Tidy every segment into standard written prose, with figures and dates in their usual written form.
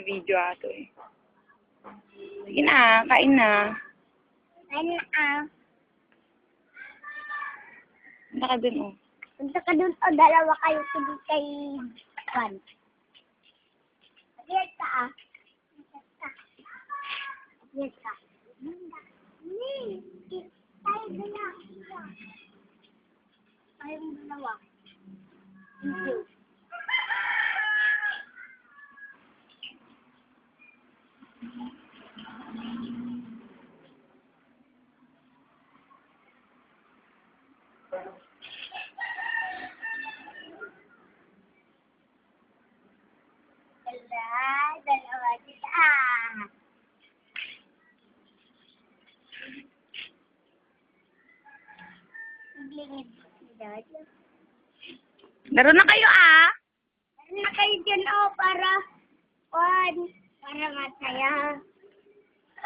Video ato eh. Sige na, kain na. Ano Punta ka dun oh. Punta ka dun o dalawa kayo sige kay Juan. Agad ka Agad ka. Tayo dalawa. Tayong dalawa. Thank you. Dalawa kita. Laro na kayo ah! Laro na kayo dyan para masaya.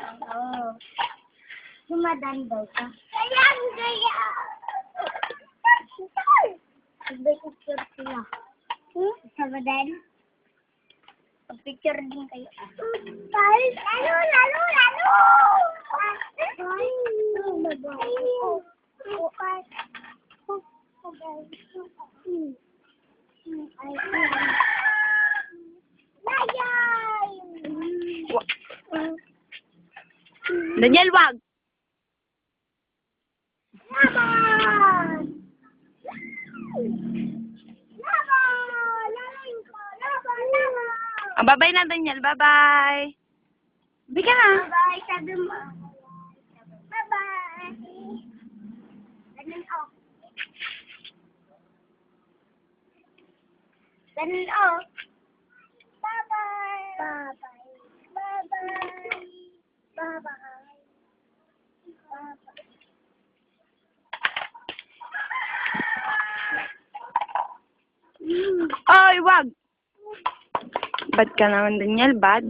Oo. Sumadan daw ka. Kaya! Mag-picture sila. Sumadan? Mag-picture din kayo. Lalo! Daniel, wag! Laban! Bye-bye na, Daniel. Bye-bye. Bika na. Bye-bye, sabi mo. Bye-bye. Ganun o. Ganun o. Bye-bye. Bye-bye. Bye-bye. Bye-bye. Oy, wag! Bad ka naman, Daniel. Bad.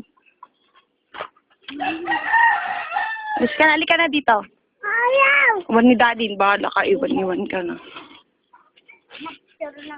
Alis ka na. Halika na dito. Ayaw! Iwan ni Daddy. Bahala ka. Iwan ka na. Picture lang.